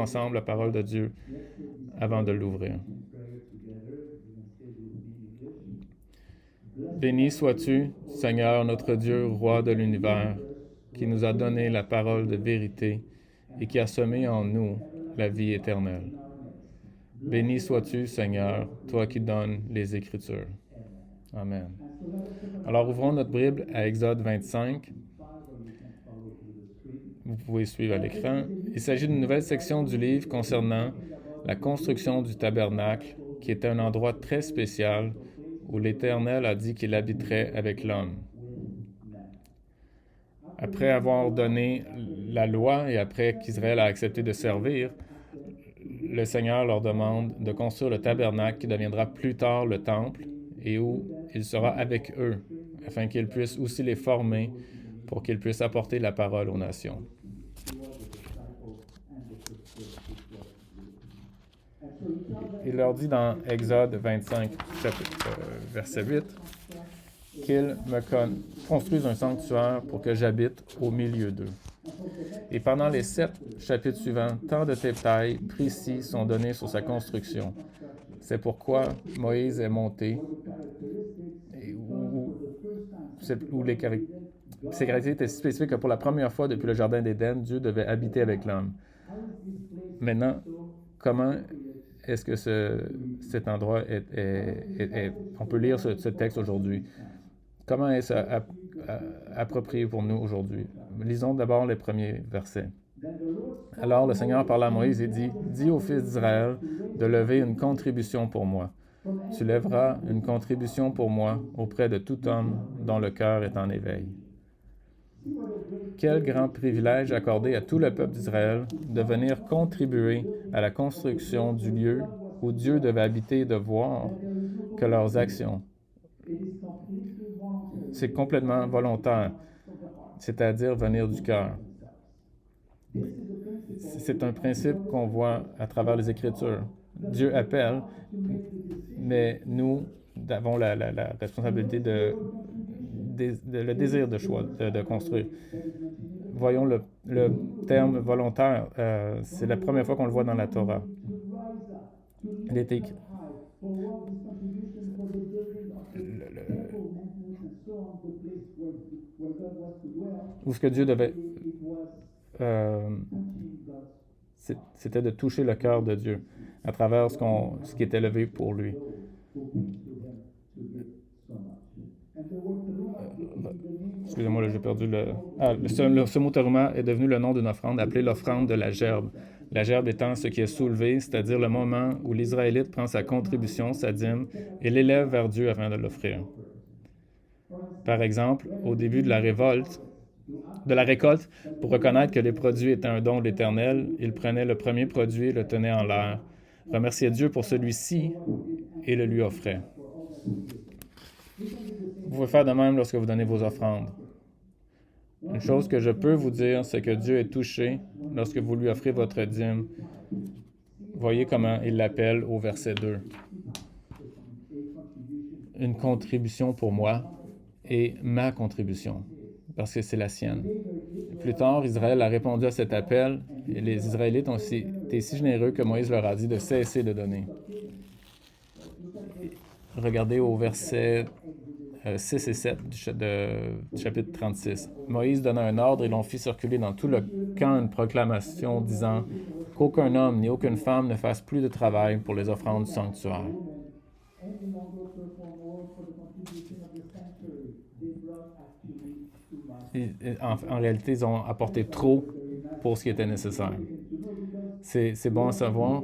ensemble la parole de Dieu avant de l'ouvrir. Béni sois-tu, Seigneur notre Dieu, roi de l'univers, qui nous a donné la parole de vérité et qui a semé en nous la vie éternelle. Béni sois-tu, Seigneur, toi qui donnes les Écritures. Amen. Alors ouvrons notre Bible à Exode 25. Vous pouvez suivre à l'écran. Il s'agit d'une nouvelle section du livre concernant la construction du tabernacle, qui est un endroit très spécial où l'Éternel a dit qu'il habiterait avec l'homme. Après avoir donné la loi et après qu'Israël a accepté de servir, le Seigneur leur demande de construire le tabernacle qui deviendra plus tard le temple et où il sera avec eux, afin qu'il puisse aussi les former pour qu'ils puissent apporter la parole aux nations. Il leur dit dans Exode 25, verset 8, qu'ils me construisent un sanctuaire pour que j'habite au milieu d'eux. Et pendant les 7 chapitres suivants, tant de détails précis sont donnés sur sa construction. C'est pourquoi Moïse est monté, où ses caractéristiques étaient spécifiques que pour la première fois depuis le Jardin d'Éden, Dieu devait habiter avec l'homme. Maintenant, comment est-ce que cet endroit on peut lire ce texte aujourd'hui? Comment est-ce approprié pour nous aujourd'hui? Lisons d'abord les premiers versets. Alors le Seigneur parla à Moïse et dit, « Dis aux fils d'Israël de lever une contribution pour moi. Tu lèveras une contribution pour moi auprès de tout homme dont le cœur est en éveil. » Quel grand privilège accordé à tout le peuple d'Israël de venir contribuer à la construction du lieu où Dieu devait habiter et de voir que leurs actions, c'est complètement volontaire, c'est-à-dire venir du cœur. C'est un principe qu'on voit à travers les Écritures. Dieu appelle, mais nous avons la responsabilité le désir de construire. Voyons le terme volontaire, c'est la première fois qu'on le voit dans la Torah. Il est écrit. Où ce que Dieu devait... c'était de toucher le cœur de Dieu à travers ce qui était levé pour lui. Excusez-moi, là, j'ai perdu le... ce mot terouma est devenu le nom d'une offrande appelée l'offrande de la gerbe. La gerbe étant ce qui est soulevé, c'est-à-dire le moment où l'Israélite prend sa contribution, sa dîme, et l'élève vers Dieu afin de l'offrir. Par exemple, au début de la récolte, pour reconnaître que les produits étaient un don de l'Éternel, il prenait le premier produit et le tenait en l'air, remerciait Dieu pour celui-ci et le lui offrait. Vous pouvez faire de même lorsque vous donnez vos offrandes. Une chose que je peux vous dire, c'est que Dieu est touché lorsque vous lui offrez votre dîme. Voyez comment il l'appelle au verset 2. Une contribution pour moi et ma contribution, parce que c'est la sienne. Plus tard, Israël a répondu à cet appel et les Israélites ont été si généreux que Moïse leur a dit de cesser de donner. Regardez au verset 6 et 7 du chapitre 36. Moïse donna un ordre et l'on fit circuler dans tout le camp une proclamation disant qu'aucun homme ni aucune femme ne fasse plus de travail pour les offrandes du sanctuaire. En réalité, ils ont apporté trop pour ce qui était nécessaire. C'est bon à savoir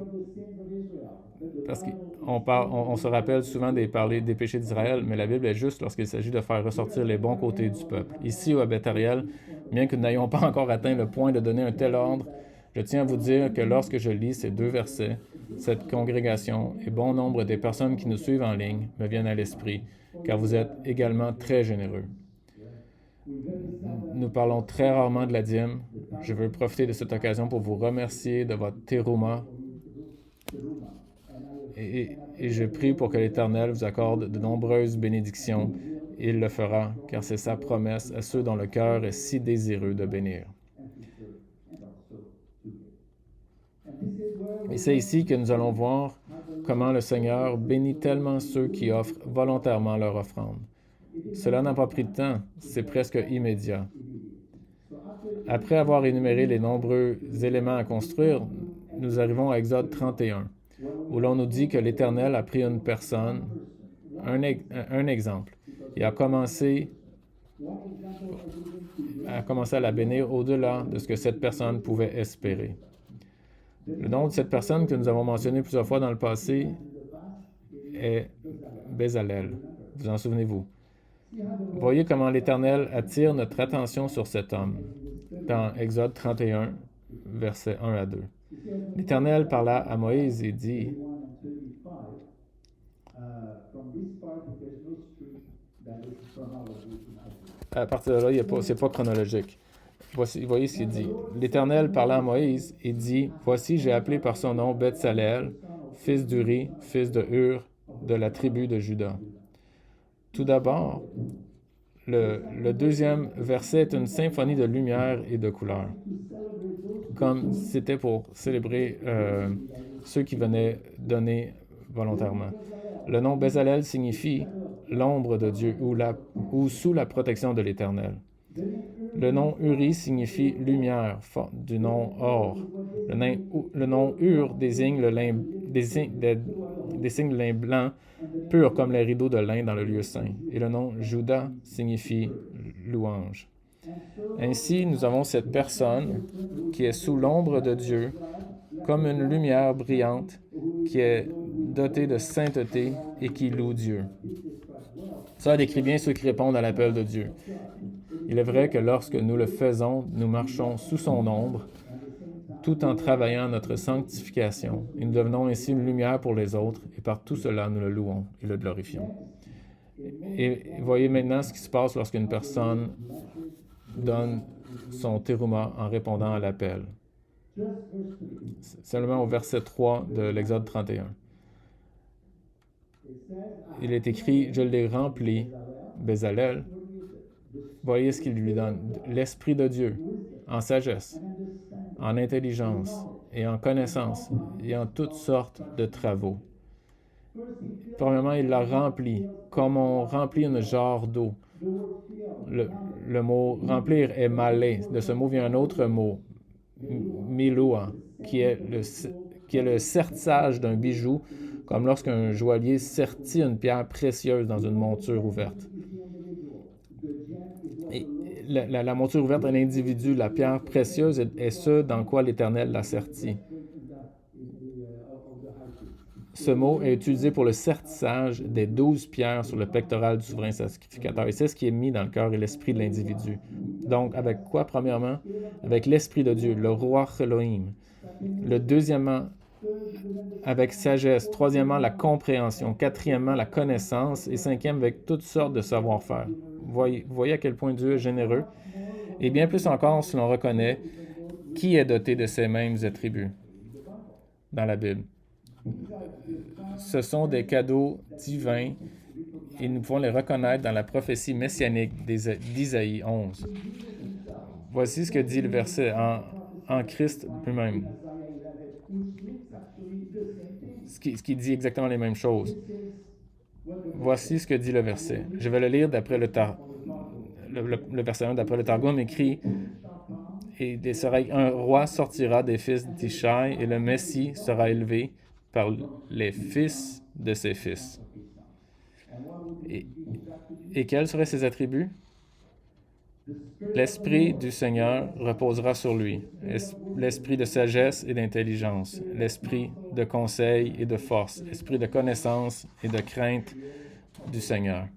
parce qu'on se rappelle souvent des péchés d'Israël, mais la Bible est juste lorsqu'il s'agit de faire ressortir les bons côtés du peuple. Ici, au Beth-Ariel, bien que nous n'ayons pas encore atteint le point de donner un tel ordre, je tiens à vous dire que lorsque je lis ces 2 versets, cette congrégation et bon nombre des personnes qui nous suivent en ligne me viennent à l'esprit, car vous êtes également très généreux. Nous parlons très rarement de la dîme. Je veux profiter de cette occasion pour vous remercier de votre terouma. Et je prie pour que l'Éternel vous accorde de nombreuses bénédictions. Il le fera, car c'est sa promesse à ceux dont le cœur est si désireux de bénir. Et c'est ici que nous allons voir comment le Seigneur bénit tellement ceux qui offrent volontairement leur offrande. Cela n'a pas pris de temps, c'est presque immédiat. Après avoir énuméré les nombreux éléments à construire, nous arrivons à Exode 31, où l'on nous dit que l'Éternel a pris une personne, un exemple, et a commencé à la bénir au-delà de ce que cette personne pouvait espérer. Le nom de cette personne que nous avons mentionné plusieurs fois dans le passé est Bézalel. Vous en souvenez-vous? Voyez comment l'Éternel attire notre attention sur cet homme dans Exode 31, versets 1 à 2. L'Éternel parla à Moïse et dit, à partir de là, c'est pas chronologique. Voyez ce qu'il dit. L'Éternel parla à Moïse et dit, voici, j'ai appelé par son nom Bethsaleel, fils d'Uri, fils de Hur, de la tribu de Juda. Tout d'abord, le deuxième verset est une symphonie de lumière et de couleurs, comme c'était pour célébrer ceux qui venaient donner volontairement. Le nom Bézalel signifie l'ombre de Dieu ou sous la protection de l'Éternel. Le nom Uri signifie lumière, du nom or. Le nom Hur désigne le lin blanc, pur comme les rideaux de lin dans le lieu saint. Et le nom Juda signifie louange. Ainsi, nous avons cette personne qui est sous l'ombre de Dieu, comme une lumière brillante, qui est dotée de sainteté et qui loue Dieu. Ça décrit bien ceux qui répondent à l'appel de Dieu. Il est vrai que lorsque nous le faisons, nous marchons sous son ombre, tout en travaillant notre sanctification, et nous devenons ainsi une lumière pour les autres, et par tout cela, nous le louons et le glorifions. Et voyez maintenant ce qui se passe lorsqu'une personne donne son terouma en répondant à l'appel. Seulement au verset 3 de l'Exode 31. Il est écrit, je l'ai rempli, Bézalel. Voyez ce qu'il lui donne. L'Esprit de Dieu, en sagesse, en intelligence et en connaissance et en toutes sortes de travaux. Premièrement, il l'a rempli, comme on remplit une jarre d'eau. Le mot remplir est malé. De ce mot vient un autre mot, miloua, qui est le sertissage d'un bijou, comme lorsqu'un joaillier sertit une pierre précieuse dans une monture ouverte. Et la monture ouverte est l'individu, la pierre précieuse est ce dans quoi l'Éternel l'a serti. Ce mot est utilisé pour le sertissage des 12 pierres sur le pectoral du souverain sacrificateur. Et c'est ce qui est mis dans le cœur et l'esprit de l'individu. Donc, avec quoi, premièrement? Avec l'Esprit de Dieu, le roi Elohim. Le deuxièmement, avec sagesse. Troisièmement, la compréhension. Quatrièmement, la connaissance. Et cinquième, avec toutes sortes de savoir-faire. Voyez à quel point Dieu est généreux. Et bien plus encore si l'on reconnaît qui est doté de ces mêmes attributs dans la Bible. Ce sont des cadeaux divins et nous pouvons les reconnaître dans la prophétie messianique d'Isaïe 11. Voici ce que dit le verset en Christ lui-même. Ce qui dit exactement les mêmes choses. Voici ce que dit le verset. Je vais le lire d'après le verset 1 d'après le Targum écrit et un roi sortira des fils d'Ishai et le Messie sera élevé par les fils de ses fils. Et quels seraient ses attributs? L'Esprit du Seigneur reposera sur lui, l'esprit de sagesse et d'intelligence, l'esprit de conseil et de force, l'esprit de connaissance et de crainte du Seigneur.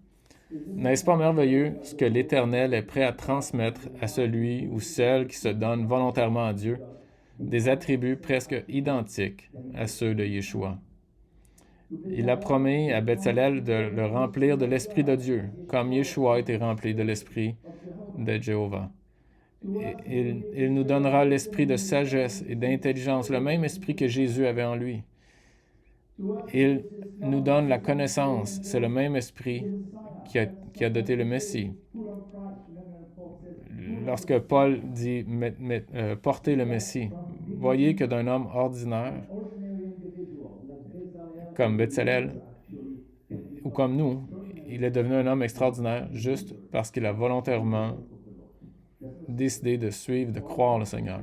N'est-ce pas merveilleux ce que l'Éternel est prêt à transmettre à celui ou celle qui se donne volontairement à Dieu? Des attributs presque identiques à ceux de Yeshua. Il a promis à Bethsalel de le remplir de l'Esprit de Dieu, comme Yeshua a été rempli de l'Esprit de Jéhovah. Il nous donnera l'esprit de sagesse et d'intelligence, le même esprit que Jésus avait en lui. Il nous donne la connaissance, c'est le même esprit qui a doté le Messie. Lorsque Paul dit « porter le Messie », voyez que d'un homme ordinaire, comme Bezalel ou comme nous, il est devenu un homme extraordinaire juste parce qu'il a volontairement décidé de suivre, de croire le Seigneur.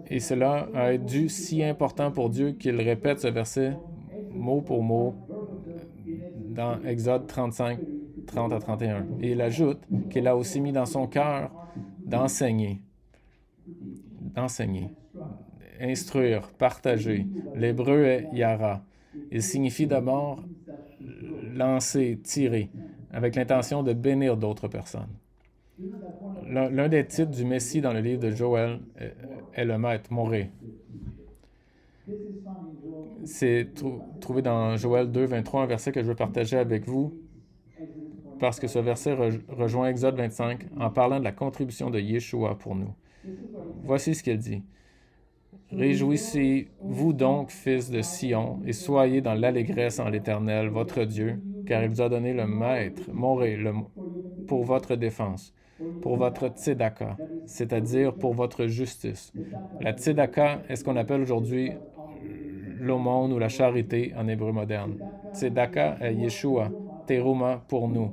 Et cela a été si important pour Dieu qu'il répète ce verset mot pour mot dans Exode 35, 30 à 31. Et il ajoute qu'il a aussi mis dans son cœur d'enseigner, instruire, partager. L'hébreu est yara. Il signifie d'abord lancer, tirer, avec l'intention de bénir d'autres personnes. L'un des titres du Messie dans le livre de Joël est le Maître, Moré. C'est trouvé dans Joël 2, 23, un verset que je veux partager avec vous, parce que ce verset rejoint Exode 25 en parlant de la contribution de Yeshua pour nous. Voici ce qu'il dit. Réjouissez-vous donc, fils de Sion, et soyez dans l'allégresse en l'Éternel, votre Dieu, car il vous a donné le Maître, Moré, pour votre défense, pour votre tzedaka, c'est-à-dire pour votre justice. La tzedaka est ce qu'on appelle aujourd'hui l'aumône ou la charité en hébreu moderne. Tzedaka est Yeshua, teruma pour nous,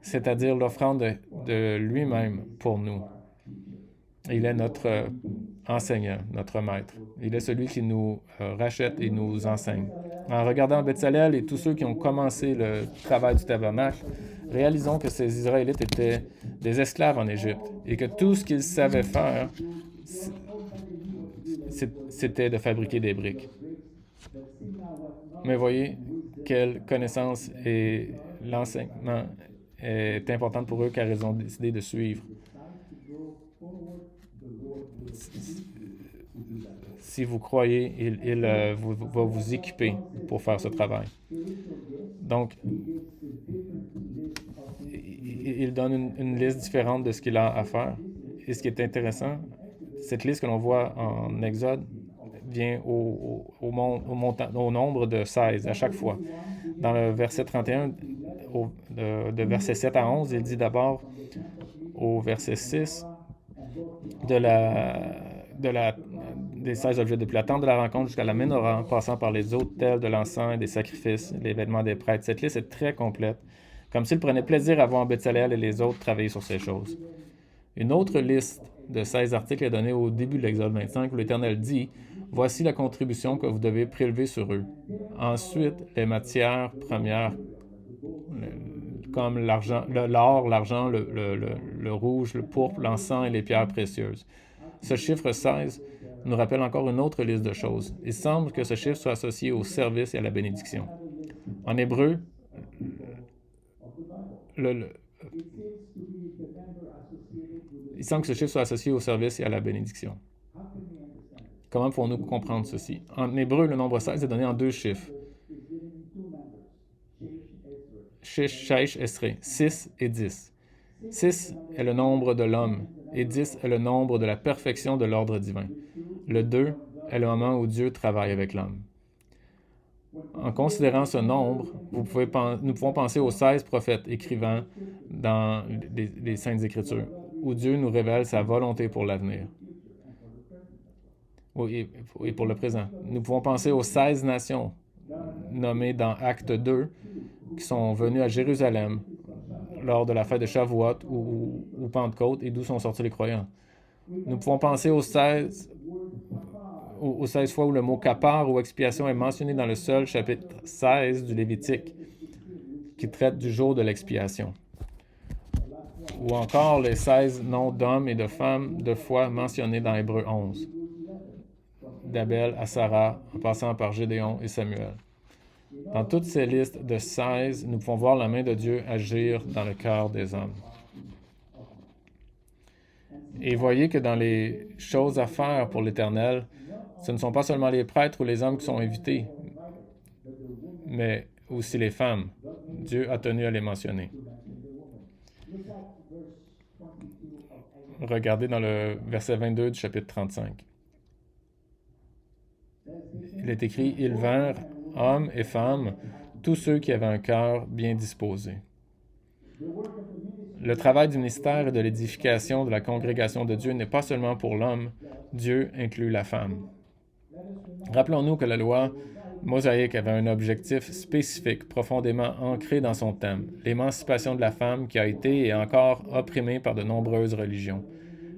c'est-à-dire l'offrande de lui-même pour nous. Il est notre enseignant, notre maître. Il est celui qui nous rachète et nous enseigne. En regardant Bezalel et tous ceux qui ont commencé le travail du tabernacle, réalisons que ces Israélites étaient des esclaves en Égypte et que tout ce qu'ils savaient faire, c'était de fabriquer des briques. Mais voyez quelle connaissance et l'enseignement est important pour eux car ils ont décidé de suivre. Si vous croyez, il va vous équiper pour faire ce travail. Donc, il donne une liste différente de ce qu'il a à faire. Et ce qui est intéressant, cette liste que l'on voit en Exode vient au nombre de 16 à chaque fois. Dans le verset 31, de verset 7 à 11, il dit d'abord au verset 6 des 16 objets depuis la tente de la rencontre jusqu'à la menorah, passant par les autels de l'encens et des sacrifices, les vêtements des prêtres. Cette liste est très complète, comme s'il prenait plaisir à voir Bezalel et les autres travailler sur ces choses. Une autre liste de 16 articles est donnée au début de l'Exode 25 où l'Éternel dit « Voici la contribution que vous devez prélever sur eux. Ensuite, les matières premières comme l'or, l'argent, le rouge, le pourpre, l'encens et les pierres précieuses. » Ce chiffre 16 nous rappelle encore une autre liste de choses. Il semble que ce chiffre soit associé au service et à la bénédiction. En hébreu, il semble que ce chiffre soit associé au service et à la bénédiction. Comment pouvons-nous comprendre ceci? En hébreu, le nombre 16 est donné en deux chiffres. Shesh, Esrei, 6 et 10. 6 est le nombre de l'homme et 10 est le nombre de la perfection de l'ordre divin. Le 2 est le moment où Dieu travaille avec l'homme. En considérant ce nombre, nous pouvons penser aux 16 prophètes écrivant dans les Saintes Écritures, où Dieu nous révèle sa volonté pour l'avenir. Et pour le présent. Nous pouvons penser aux 16 nations nommées dans Acte 2, qui sont venues à Jérusalem lors de la fête de Shavuot ou Pentecôte, et d'où sont sortis les croyants. Nous pouvons penser aux 16 fois où le mot kapar ou expiation est mentionné dans le seul chapitre 16 du Lévitique, qui traite du jour de l'expiation. Ou encore les 16 noms d'hommes et de femmes de foi mentionnés dans Hébreux 11, d'Abel à Sarah, en passant par Gédéon et Samuel. Dans toutes ces listes de 16, nous pouvons voir la main de Dieu agir dans le cœur des hommes. Et voyez que dans les choses à faire pour l'Éternel, ce ne sont pas seulement les prêtres ou les hommes qui sont invités, mais aussi les femmes. Dieu a tenu à les mentionner. Regardez dans le verset 22 du chapitre 35. Il est écrit « Ils vinrent, hommes et femmes, tous ceux qui avaient un cœur bien disposé. » Le travail du ministère et de l'édification de la congrégation de Dieu n'est pas seulement pour l'homme, Dieu inclut la femme. Rappelons-nous que la loi mosaïque avait un objectif spécifique, profondément ancré dans son thème, l'émancipation de la femme qui a été et est encore opprimée par de nombreuses religions,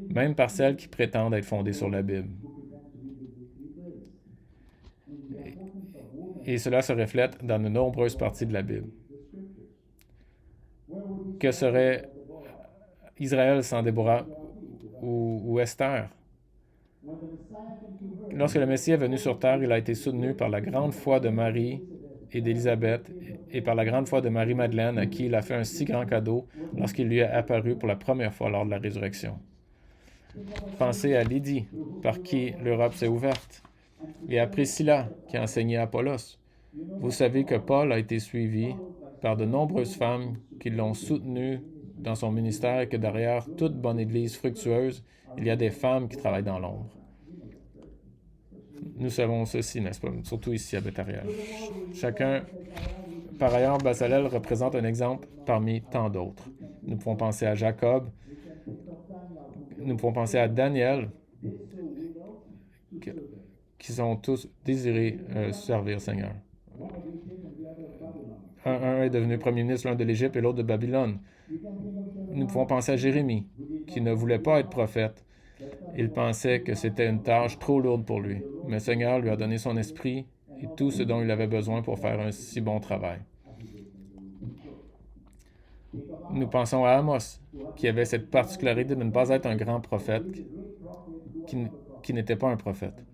même par celles qui prétendent être fondées sur la Bible. Et cela se reflète dans de nombreuses parties de la Bible. Que serait Israël sans Déborah ou Esther? Lorsque le Messie est venu sur terre, il a été soutenu par la grande foi de Marie et d'Élisabeth et par la grande foi de Marie-Madeleine à qui il a fait un si grand cadeau lorsqu'il lui est apparu pour la première fois lors de la résurrection. Pensez à Lydie, par qui l'Europe s'est ouverte, et à Priscilla, qui a enseigné à Apollos. Vous savez que Paul a été suivi par de nombreuses femmes qui l'ont soutenu dans son ministère et que derrière toute bonne église fructueuse, il y a des femmes qui travaillent dans l'ombre. Nous savons ceci, n'est-ce pas? Surtout ici à Bethariel. Chacun, par ailleurs, Bezalel représente un exemple parmi tant d'autres. Nous pouvons penser à Jacob, nous pouvons penser à Daniel, qui sont tous désirés servir le Seigneur. Un est devenu premier ministre, l'un de l'Égypte et l'autre de Babylone. Nous pouvons penser à Jérémie, qui ne voulait pas être prophète. Il pensait que c'était une tâche trop lourde pour lui. Mais le Seigneur lui a donné son esprit et tout ce dont il avait besoin pour faire un si bon travail. Nous pensons à Amos, qui avait cette particularité de ne pas être un grand prophète, qui n'était pas un prophète.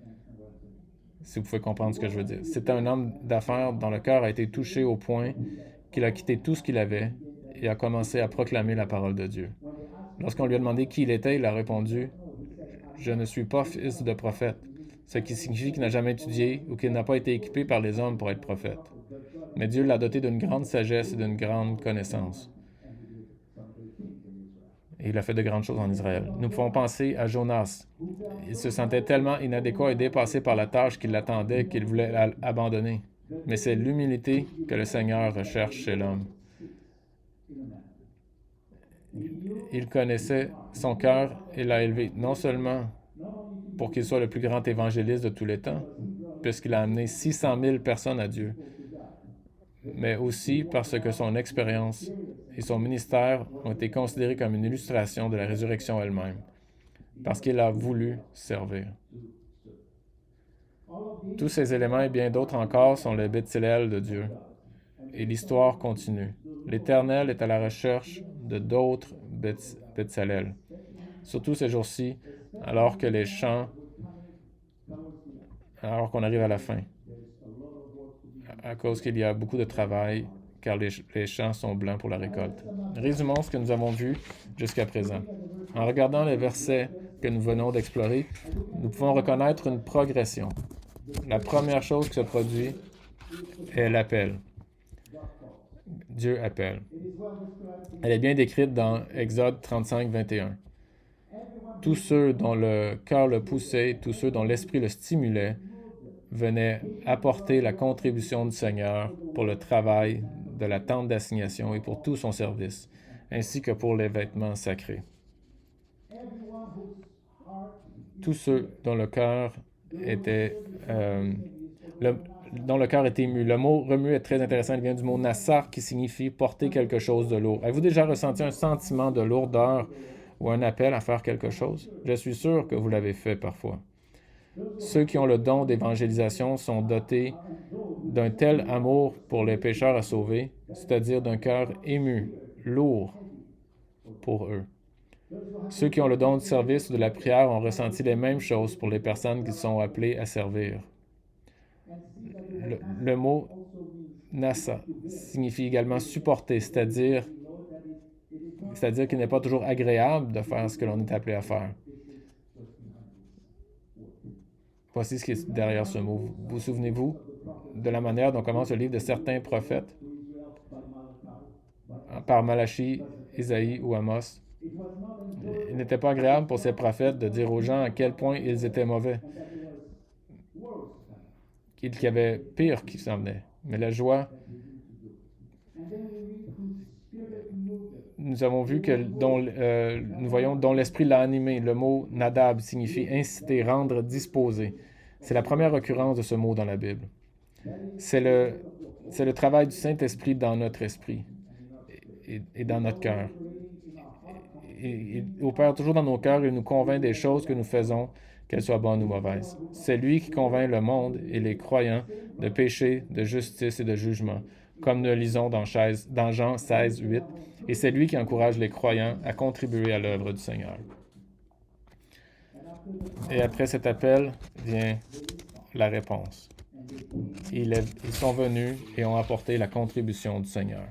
Si vous pouvez comprendre ce que je veux dire. C'était un homme d'affaires dont le cœur a été touché au point qu'il a quitté tout ce qu'il avait et a commencé à proclamer la parole de Dieu. Lorsqu'on lui a demandé qui il était, il a répondu « Je ne suis pas fils de prophète », ce qui signifie qu'il n'a jamais étudié ou qu'il n'a pas été équipé par les hommes pour être prophète. Mais Dieu l'a doté d'une grande sagesse et d'une grande connaissance. Et il a fait de grandes choses en Israël. Nous pouvons penser à Jonas. Il se sentait tellement inadéquat et dépassé par la tâche qui l'attendait qu'il voulait abandonner. Mais c'est l'humilité que le Seigneur recherche chez l'homme. Il connaissait son cœur et l'a élevé non seulement pour qu'il soit le plus grand évangéliste de tous les temps, puisqu'il a amené 600 000 personnes à Dieu, mais aussi parce que son expérience et son ministère ont été considérés comme une illustration de la résurrection elle-même, parce qu'il a voulu servir. Tous ces éléments et bien d'autres encore sont le Bethléem de Dieu, et l'histoire continue. L'Éternel est à la recherche de d'autres Bethléem, surtout ces jours-ci, alors qu'on arrive à la fin, à cause qu'il y a beaucoup de travail, car les champs sont blancs pour la récolte. Résumons ce que nous avons vu jusqu'à présent. En regardant les versets que nous venons d'explorer, nous pouvons reconnaître une progression. La première chose qui se produit est l'appel. Dieu appelle. Elle est bien décrite dans Exode 35, 21. Tous ceux dont le cœur le poussait, tous ceux dont l'esprit le stimulait, venaient apporter la contribution du Seigneur pour le travail de la tente d'assignation et pour tout son service, ainsi que pour les vêtements sacrés. Tous ceux dont le cœur était dont le cœur est ému. Le mot remuer est très intéressant. Il vient du mot nassar qui signifie porter quelque chose de lourd. Avez-vous déjà ressenti un sentiment de lourdeur ou un appel à faire quelque chose? Je suis sûr que vous l'avez fait parfois. Ceux qui ont le don d'évangélisation sont dotés d'un tel amour pour les pécheurs à sauver, c'est-à-dire d'un cœur ému, lourd pour eux. Ceux qui ont le don du service ou de la prière ont ressenti les mêmes choses pour les personnes qui sont appelées à servir. Le mot nasa signifie également supporter, c'est-à-dire qu'il n'est pas toujours agréable de faire ce que l'on est appelé à faire. Voici ce qui est derrière ce mot. Vous souvenez-vous de la manière dont commence le livre de certains prophètes par Malachie, Isaïe ou Amos? Il n'était pas agréable pour ces prophètes de dire aux gens à quel point ils étaient mauvais, qu'il y avait pire qui s'en venait. Mais la joie, nous avons vu que nous voyons dont l'esprit l'a animé. Le mot nadab signifie inciter, rendre disposé. C'est la première occurrence de ce mot dans la Bible. C'est le travail du Saint-Esprit dans notre esprit et dans notre cœur. Il opère toujours dans nos cœurs et nous convainc des choses que nous faisons, qu'elles soient bonnes ou mauvaises. C'est lui qui convainc le monde et les croyants de péché, de justice et de jugement, comme nous le lisons dans Jean 16, 8, et c'est lui qui encourage les croyants à contribuer à l'œuvre du Seigneur. Et après cet appel vient la réponse. Ils sont venus et ont apporté la contribution du Seigneur.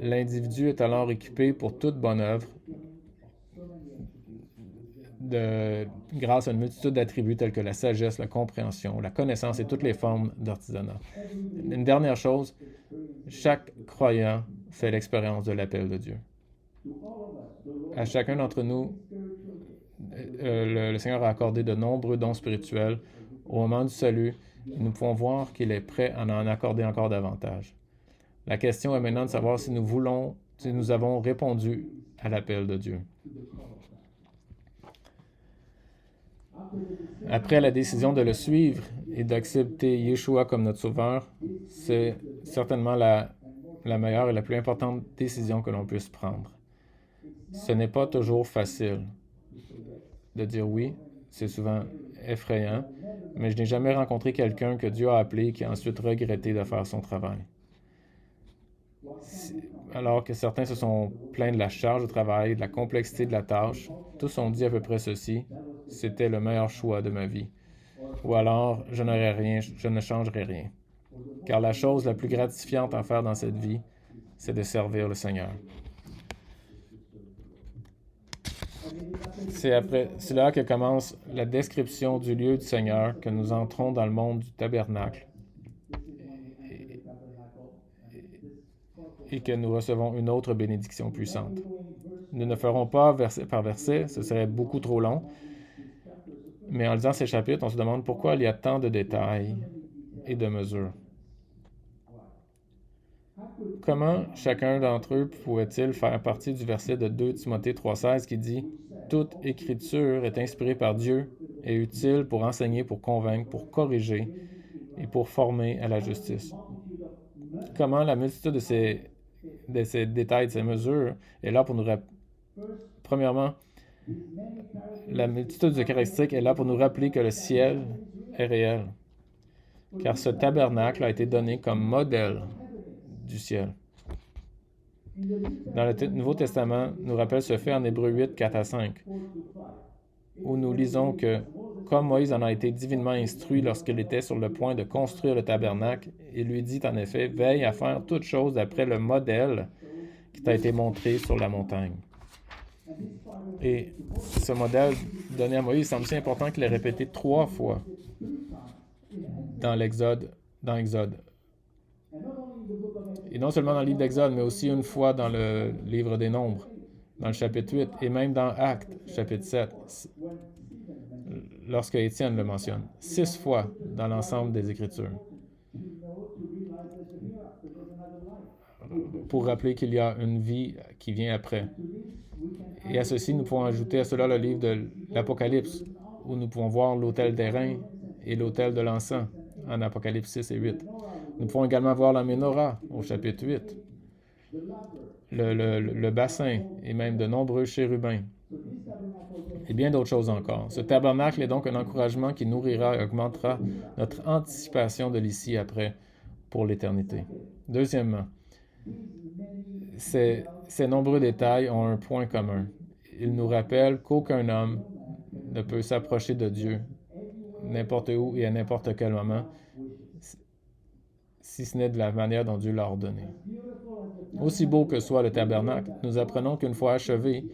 L'individu est alors équipé pour toute bonne œuvre grâce à une multitude d'attributs tels que la sagesse, la compréhension, la connaissance et toutes les formes d'artisanat. Une dernière chose, chaque croyant fait l'expérience de l'appel de Dieu. À chacun d'entre nous, le Seigneur a accordé de nombreux dons spirituels. Au moment du salut, nous pouvons voir qu'il est prêt à en accorder encore davantage. La question est maintenant de savoir si nous avons répondu à l'appel de Dieu. Après la décision de le suivre et d'accepter Yeshua comme notre sauveur, c'est certainement la meilleure et la plus importante décision que l'on puisse prendre. Ce n'est pas toujours facile de dire oui, c'est souvent effrayant, mais je n'ai jamais rencontré quelqu'un que Dieu a appelé qui a ensuite regretté de faire son travail. Alors que certains se sont plaints de la charge de travail, de la complexité de la tâche, tous ont dit à peu près ceci: c'était le meilleur choix de ma vie. Ou alors, je ne changerai rien. Car la chose la plus gratifiante à faire dans cette vie, c'est de servir le Seigneur. C'est là que commence la description du lieu du Seigneur, que nous entrons dans le monde du tabernacle et que nous recevons une autre bénédiction puissante. Nous ne ferons pas verset par verset, ce serait beaucoup trop long, mais en lisant ces chapitres, on se demande pourquoi il y a tant de détails et de mesures. Comment chacun d'entre eux pouvait-il faire partie du verset de 2 Timothée 3,16 qui dit « Toute écriture est inspirée par Dieu et utile pour enseigner, pour convaincre, pour corriger et pour former à la justice. » Comment la multitude de ces détails, de ces mesures est là pour nous Premièrement, la multitude de caractéristiques est là pour nous rappeler que le ciel est réel, car ce tabernacle a été donné comme modèle du ciel. Dans le Nouveau Testament, nous rappelle ce fait en Hébreux 8, 4 à 5, où nous lisons que, comme Moïse en a été divinement instruit lorsqu'il était sur le point de construire le tabernacle, il lui dit en effet, « Veille à faire toutes choses d'après le modèle qui t'a été montré sur la montagne. » Et ce modèle donné à Moïse semble si important qu'il est répété 3 fois dans Exode. Et non seulement dans le livre d'Exode, mais aussi une fois dans le livre des Nombres, dans le chapitre 8, et même dans Actes, chapitre 7, lorsque Étienne le mentionne. 6 fois dans l'ensemble des Écritures. Pour rappeler qu'il y a une vie qui vient après. Et à ceci, nous pouvons ajouter à cela le livre de l'Apocalypse, où nous pouvons voir l'autel d'airain et l'autel de l'encens, en Apocalypse 6 et 8. Nous pouvons également voir la Ménorah, au chapitre 8, le bassin, et même de nombreux chérubins, et bien d'autres choses encore. Ce tabernacle est donc un encouragement qui nourrira et augmentera notre anticipation de l'ici après pour l'éternité. Deuxièmement, ces nombreux détails ont un point commun. Ils nous rappellent qu'aucun homme ne peut s'approcher de Dieu n'importe où et à n'importe quel moment, si ce n'est de la manière dont Dieu l'a ordonné. Aussi beau que soit le tabernacle, nous apprenons qu'une fois achevé,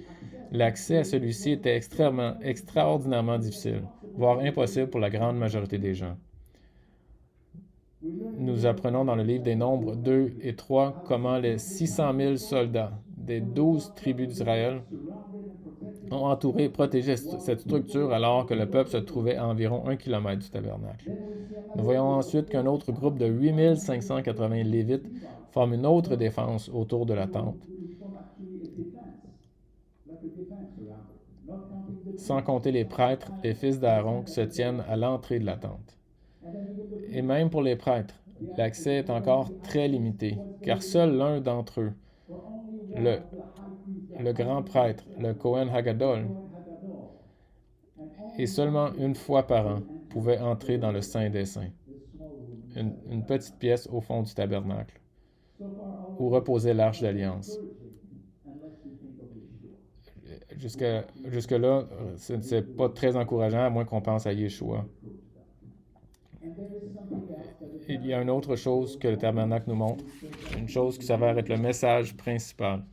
l'accès à celui-ci était extraordinairement difficile, voire impossible pour la grande majorité des gens. Nous apprenons dans le livre des Nombres 2 et 3 comment les 600 000 soldats des 12 tribus d'Israël ont entouré et protégé cette structure alors que le peuple se trouvait à environ 1 km du tabernacle. Nous voyons ensuite qu'un autre groupe de 8580 Lévites forme une autre défense autour de la tente. sans compter les prêtres, les fils d'Aaron, qui se tiennent à l'entrée de la tente. Et même pour les prêtres, l'accès est encore très limité, car seul l'un d'entre eux, le, le grand prêtre, le Kohen Hagadol, et seulement une fois par an, pouvait entrer dans le Saint des Saints, une petite pièce au fond du tabernacle, où reposait l'Arche d'Alliance. Jusque-là, c'est pas très encourageant, à moins qu'on pense à Yeshua. Il y a une autre chose que le tabernacle nous montre, une chose qui s'avère être le message principal.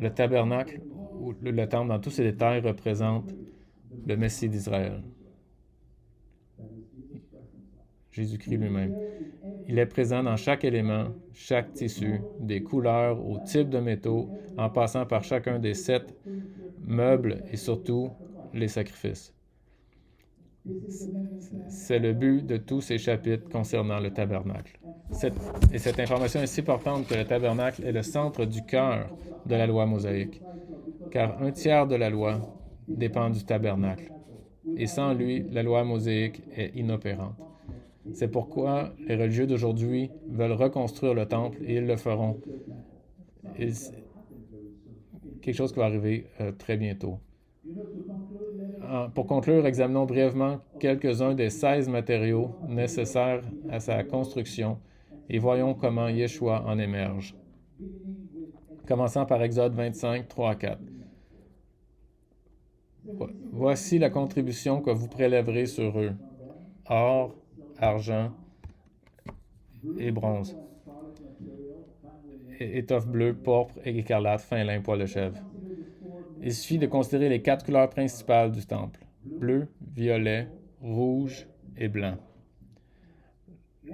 Le tabernacle, ou le temple dans tous ses détails, représente le Messie d'Israël, Jésus-Christ lui-même. Il est présent dans chaque élément, chaque tissu, des couleurs au type de métaux, en passant par chacun des 7 meubles et surtout les sacrifices. C'est le but de tous ces chapitres concernant le tabernacle. Cette information est si importante que le tabernacle est le centre du cœur de la loi mosaïque, car un tiers de la loi dépend du tabernacle. Et sans lui, la loi mosaïque est inopérante. C'est pourquoi les religieux d'aujourd'hui veulent reconstruire le temple et ils le feront. Quelque chose qui va arriver très bientôt. Pour conclure, examinons brièvement quelques-uns des 16 matériaux nécessaires à sa construction et voyons comment Yeshua en émerge. Commençant par Exode 25, 3 à 4. Voici la contribution que vous prélèverez sur eux: or, argent et bronze, étoffe bleue, pourpre et écarlate, fin lin, poil de chèvre. Il suffit de considérer les 4 couleurs principales du temple: bleu, violet, rouge et blanc.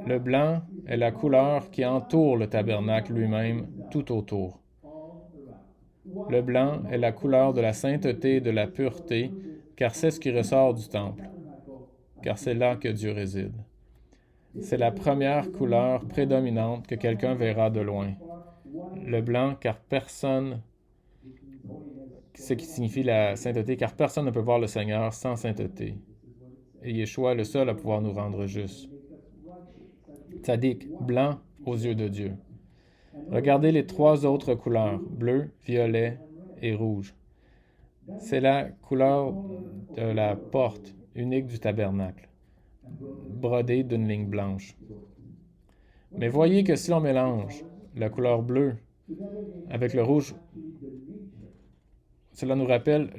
Le blanc est la couleur qui entoure le tabernacle lui-même tout autour. Le blanc est la couleur de la sainteté et de la pureté, car c'est ce qui ressort du temple, car c'est là que Dieu réside. C'est la première couleur prédominante que quelqu'un verra de loin. Le blanc, car personne, ce qui signifie la sainteté, car personne ne peut voir le Seigneur sans sainteté. Et Yeshua est le seul à pouvoir nous rendre justes. Tzadik, blanc aux yeux de Dieu. Regardez les 3 autres couleurs, bleu, violet et rouge. C'est la couleur de la porte unique du tabernacle, brodée d'une ligne blanche. Mais voyez que si l'on mélange la couleur bleue avec le rouge, cela nous rappelle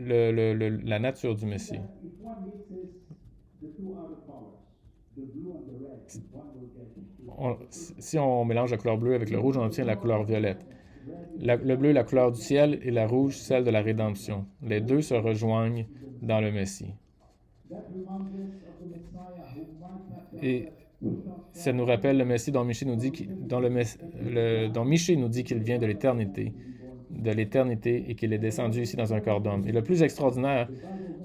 la nature du Messie. Si on mélange la couleur bleue avec le rouge, on obtient la couleur violette. Le bleu, la couleur du ciel, et la rouge, celle de la rédemption. Les deux se rejoignent dans le Messie. Et ça nous rappelle le Messie dont Michée nous dit qu'il vient de l'éternité et qu'il est descendu ici dans un corps d'homme. Et le plus extraordinaire,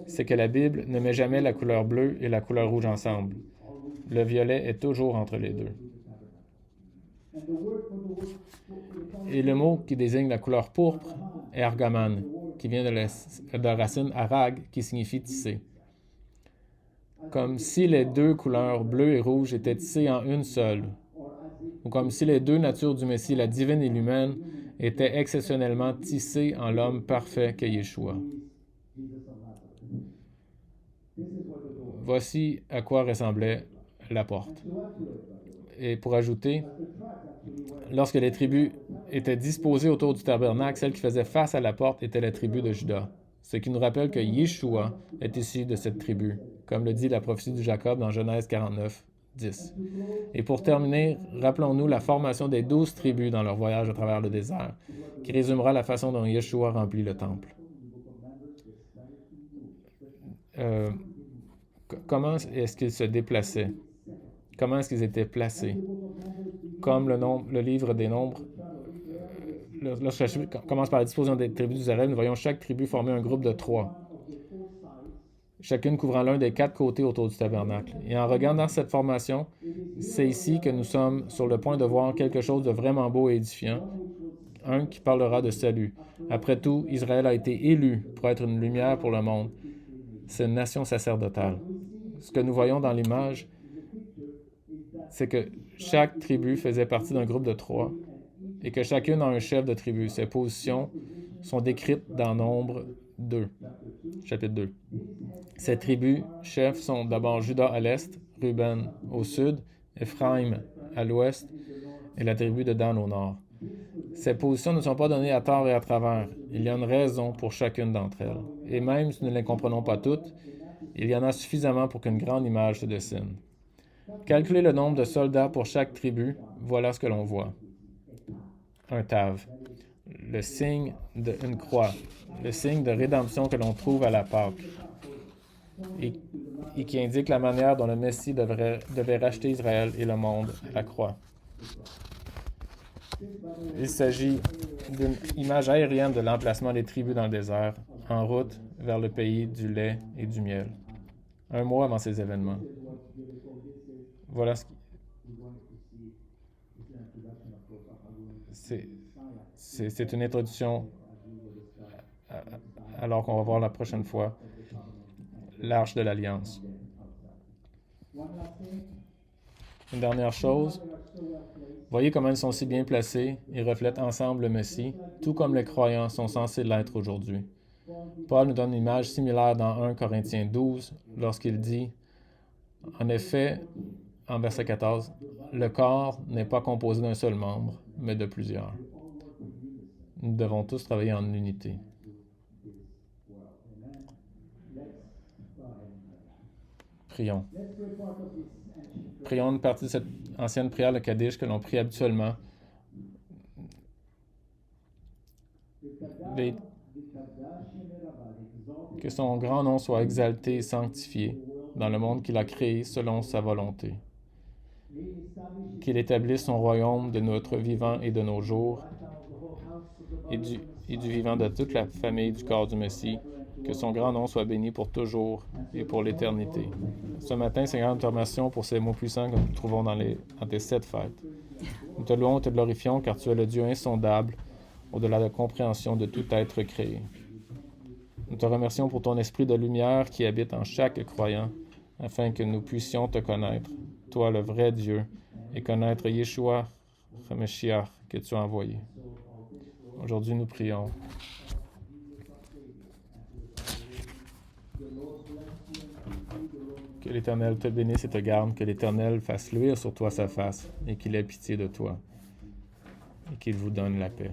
c'est que la Bible ne met jamais la couleur bleue et la couleur rouge ensemble. Le violet est toujours entre les deux. Et le mot qui désigne la couleur pourpre est argaman, qui vient de la racine arag, qui signifie tisser. Comme si les 2 couleurs bleu et rouge étaient tissées en une seule, ou comme si les 2 natures du Messie, la divine et l'humaine, étaient exceptionnellement tissées en l'homme parfait qu'est Yeshua. Voici à quoi ressemblait la porte. Et pour ajouter, lorsque les tribus étaient disposées autour du tabernacle, celle qui faisait face à la porte était la tribu de Juda, ce qui nous rappelle que Yeshua est issu de cette tribu, comme le dit la prophétie de Jacob dans Genèse 49, 10. Et pour terminer, rappelons-nous la formation des 12 tribus dans leur voyage à travers le désert, qui résumera la façon dont Yeshua remplit le temple. Comment est-ce qu'ils se déplaçaient? Comment est-ce qu'ils étaient placés? Comme le livre des Nombres, lorsque le chapitre commence par la disposition des tribus d'Israël, nous voyons chaque tribu former un groupe de 3, chacune couvrant l'un des 4 côtés autour du tabernacle. Et en regardant cette formation, c'est ici que nous sommes sur le point de voir quelque chose de vraiment beau et édifiant, un qui parlera de salut. Après tout, Israël a été élu pour être une lumière pour le monde, c'est une nation sacerdotale. Ce que nous voyons dans l'image, c'est que chaque tribu faisait partie d'un groupe de 3 et que chacune a un chef de tribu. Ces positions sont décrites dans Nombre 2, chapitre 2. Ces tribus chefs sont d'abord Juda à l'est, Ruben au sud, Éphraïm à l'ouest et la tribu de Dan au nord. Ces positions ne sont pas données à tort et à travers. Il y a une raison pour chacune d'entre elles. Et même si nous ne les comprenons pas toutes, il y en a suffisamment pour qu'une grande image se dessine. Calculez le nombre de soldats pour chaque tribu, voilà ce que l'on voit. Un tav, le signe d'une croix, le signe de rédemption que l'on trouve à la Pâque, et qui indique la manière dont le Messie devait racheter Israël et le monde à la croix. Il s'agit d'une image aérienne de l'emplacement des tribus dans le désert, en route vers le pays du lait et du miel. Un mois avant ces événements. Voilà ce qui... C'est une introduction, alors qu'on va voir la prochaine fois l'Arche de l'Alliance. Une dernière chose, voyez comment ils sont si bien placés et reflètent ensemble le Messie, tout comme les croyants sont censés l'être aujourd'hui. Paul nous donne une image similaire dans 1 Corinthiens 12, lorsqu'il dit, en effet, en verset 14, « Le corps n'est pas composé d'un seul membre, mais de plusieurs. » Nous devons tous travailler en unité. Prions. Prions une partie de cette ancienne prière, le Kaddish, que l'on prie habituellement. Que son grand nom soit exalté et sanctifié dans le monde qu'il a créé selon sa volonté. Qu'il établisse son royaume de notre vivant et de nos jours, et du vivant de toute la famille du corps du Messie, que son grand nom soit béni pour toujours et pour l'éternité. Ce matin, Seigneur, nous te remercions pour ces mots puissants que nous trouvons dans tes 7 fêtes. Nous te louons et te glorifions car tu es le Dieu insondable, au-delà de la compréhension de tout être créé. Nous te remercions pour ton esprit de lumière qui habite en chaque croyant, afin que nous puissions te connaître, toi le vrai Dieu, et connaître Yeshua, HaMashiach, que tu as envoyé. Aujourd'hui, nous prions. Que l'Éternel te bénisse et te garde, que l'Éternel fasse luire sur toi sa face, et qu'il ait pitié de toi, et qu'il vous donne la paix.